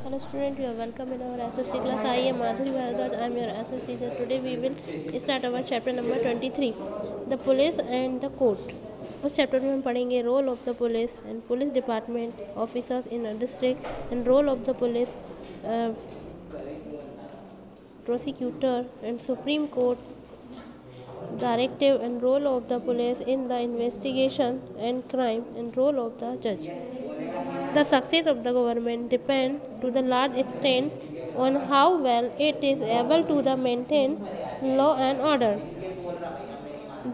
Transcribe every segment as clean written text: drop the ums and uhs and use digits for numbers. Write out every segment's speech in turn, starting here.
Hello student, you are welcome in our SST class. I am Madhuri Bharadwaj. I am your SST teacher. Today we will start our chapter number 23, the police and the court. उस chapter में हम पढ़ेंगे role of the police and police department officers in a district and role of the police prosecutor and Supreme Court directive and role of the police in the investigation and crime and role of the judge. The success of the government depends to the large extent on how well it is able to maintain law and order.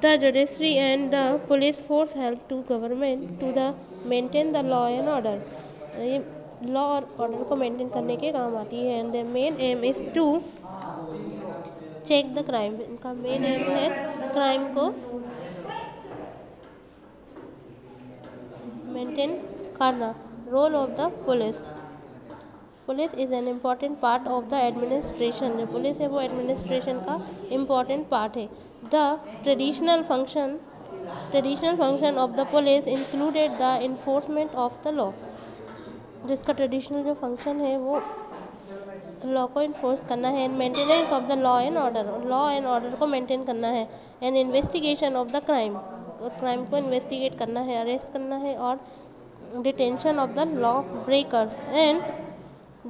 The judiciary and the police force help to government to maintain the law and order. Law और order को maintain करने के काम आती है and the main aim is to check the crime. इनका main aim है crime को मेंटेन करना. Role of the police. Police is an important part of the administration. जो पुलिस है वो एडमिनिस्ट्रेशन का इम्पॉर्टेंट पार्ट है. The traditional function of the police included the enforcement of the law. जिसका traditional जो function है वो लॉ को इन्फोर्स करना है. Maintenance of the law and order को मेंटेन करना है. And investigation of the crime. और क्राइम को इन्वेस्टिगेट करना है, अरेस्ट करना है. और detention of the law breakers and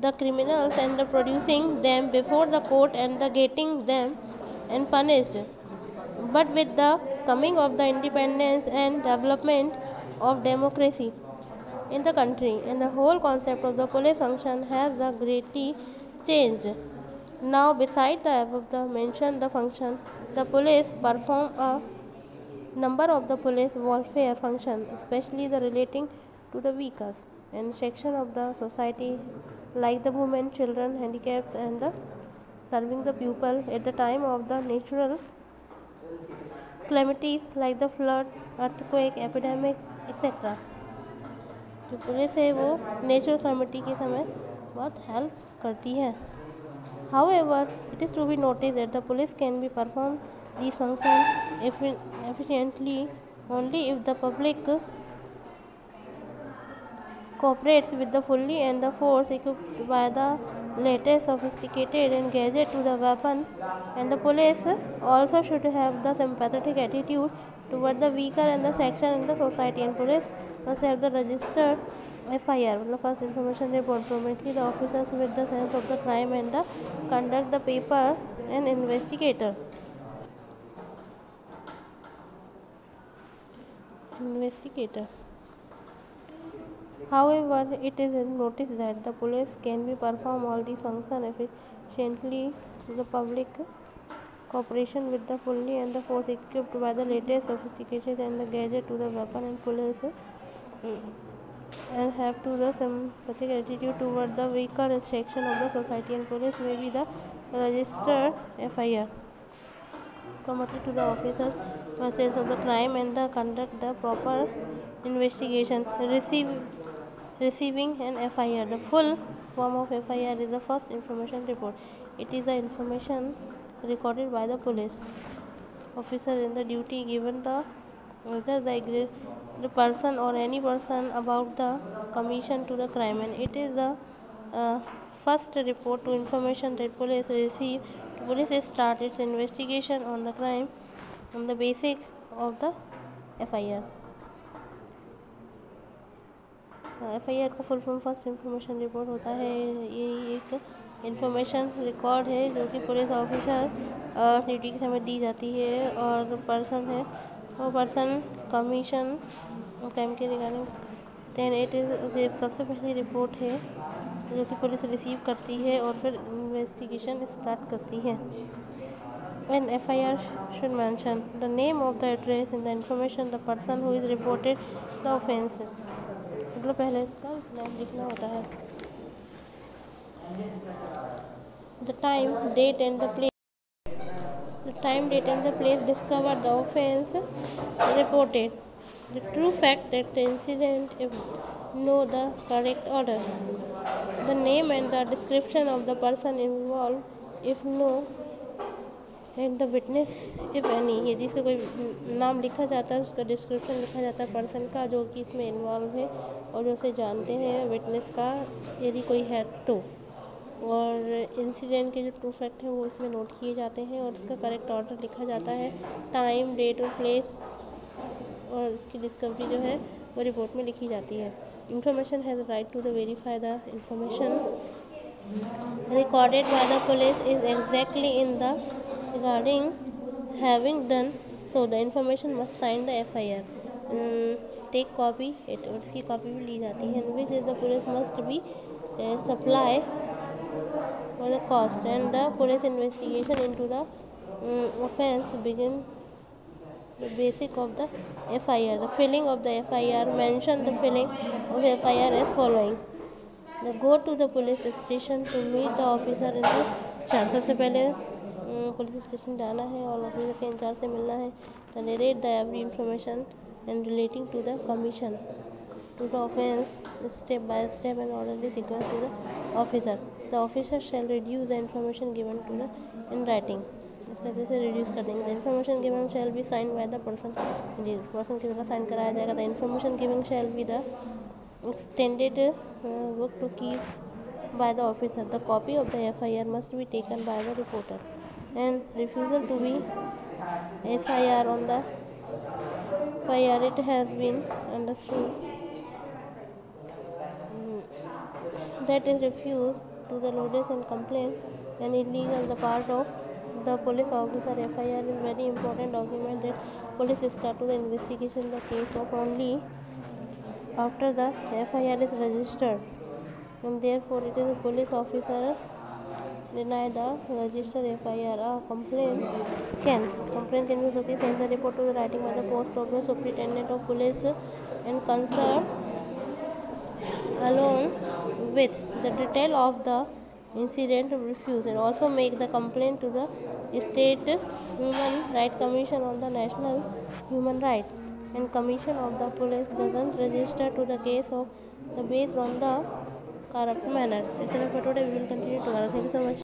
the criminals and the producing them before the court and the getting them and punished. But with the coming of the independence and development of democracy in the country, and the whole concept of the police function has greatly changed. Now, beside the above mentioned the function, the police perform a number of the police welfare function, especially the relating to the weaker and section of the society, like the women, children, handicaps, and the serving the people at the time of the natural calamities like the flood, earthquake, epidemic, etc. जो police है वो natural calamity के समय बहुत help करती है. However it is to be notice that the police can be perform this function efficiently only if the public cooperates with the fully and the force equipped by the latest sophisticated and gadget to the weapon. And the police also should have the sympathetic attitude toward the weaker and the section in the society. And police must have the registered FIR, first information report, promptly the officers with the sense of the crime and the conduct the paper and investigator. However, it is noticed that the police can be perform all these functions efficiently to the public cooperation with the fully and the force equipped by the latest sophisticated and the gadget to the weapon. And police and have to the sympathetic attitude toward the weaker section of the society. And police may be the registered FIR promoted to the officers sense of the crime and the conduct the proper investigation. Receiving an FIR. The full form of FIR is the first information report. It is the information recorded by the police officer in the duty given the whether the person or any person about the commission to the crime. And it is the first report to information that police receive. Police start its investigation on the crime on the basis of the FIR. FIR का full form first information report होता है. ये एक information record है जो कि police officer duty के समय दी जाती है. और जो पर्सन है वो पर्सन कमीशन क्राइम के रिगार्डिंग दैन इट इज़ सबसे पहली रिपोर्ट है जो कि पुलिस रिसीव करती है और फिर इन्वेस्टिगेशन स्टार्ट करती है. When FIR should mention the name of the address in the information the person who is reported the offense. मतलब पहले इसका नाम लिखना होता है. The time, date and the place discovered the offense reported. The true fact that the incident, if know the correct order. The name and the description of the person involved, if know and the witness if any, यदि इसका कोई नाम लिखा जाता है, उसका description लिखा जाता है पर्सन का जो कि इसमें इन्वॉल्व है और जो उसे जानते हैं विटनेस का, यदि कोई है तो, और इंसिडेंट के जो ट्रू फैक्ट हैं वो इसमें नोट किए जाते हैं और इसका करेक्ट ऑर्डर लिखा जाता है, टाइम, डेट और प्लेस और उसकी डिस्कवरी जो है वो रिपोर्ट में लिखी जाती है। Information has right to the verify the information recorded by the police is exactly in the regarding having done so the information must sign the FIR, take copy it, और इसकी copy भी ली जाती है, which is the police must be supply for the cost and the police investigation into the offense begin the basic of the FIR. The filling of the FIR, mention the filling of FIR as following. Go to the police station to meet the officer in the charge. सबसे पहले police station जाना है और officer के in charge से मिलना है. The narrate the every information and relating to the commission to the offense step by step and orderly sequence to the officer. The officer shall reduce the information given to the in writing. इस तरह से reduce कर देंगे. The information given shall be signed by the person. Person की तरह sign कराया जाएगा. The information given shall be the extended book to keep by the officer. The copy of the FIR must be taken by the reporter and refusal to be FIR on the FIR it has been understood that is refused to the notice and complaint and illegal the part of the police officer. FIR is very important document that police start to the investigation the case of only after the FIR is registered, and therefore it is a police officer deny the registered FIR. A complaint can be okay, send the report to the writing by the post office superintendent of police and concern along with the detail of the incident refuse, and also make the complaint to the state human right commission on the national human right and commission of the police doesn't register to the case of the based on the corrupt manner. It's enough for today. We will continue tomorrow. Thank you so much.